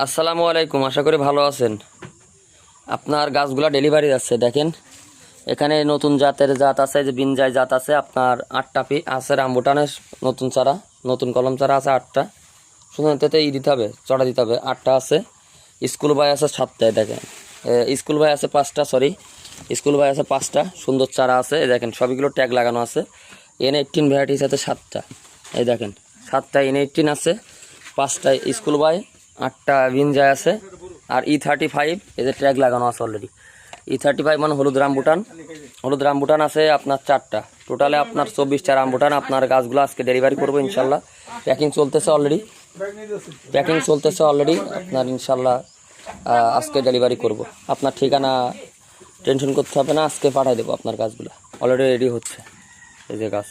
আসসালামু আলাইকুম, আশা করি ভালো আছেন। আপনার গাছগুলা ডেলিভারি যাচ্ছে দেখেন। এখানে নতুন জাত আছে, যে বিনজাই জাত আছে আপনার 8টা আছে। রামবুটানের নতুন চারা, নতুন কলম চারা আছে 8টা। শুধু এতে দিতে হবে, চড়া দিতে হবে। 8টা আছে। স্কুল বাই আছে 7টায় দেখেন। স্কুল বাই আছে 5টা, সরি, স্কুল বাই আছে 5টা। সুন্দর চারা আছে দেখেন, সবগুলো ট্যাগ লাগানো আছে। N18 ভ্যারাইটিস আছে 7টা, এই দেখেন 7টা N18 আছে, 5টা স্কুল বাই, 8টা বিনজাই আছে। আর E35 এদের ট্যাগ লাগানো আছে অলরেডি। E35 মানে হলুদ রামবুটান। হলুদ রামবুটান আছে আপনার 4টা। টোটালে আপনার 24টা রামবুটান আপনার গাছগুলো আজকে ডেলিভারি করবো ইনশাল্লাহ। প্যাকিং চলতেছে অলরেডি আপনার ইনশাল্লাহ আজকে ডেলিভারি করব। আপনার ঠিকানা টেনশন করতে হবে না, আজকে পাঠিয়ে দেবো আপনার গাছগুলো। অলরেডি রেডি হচ্ছে এই যে গাছ।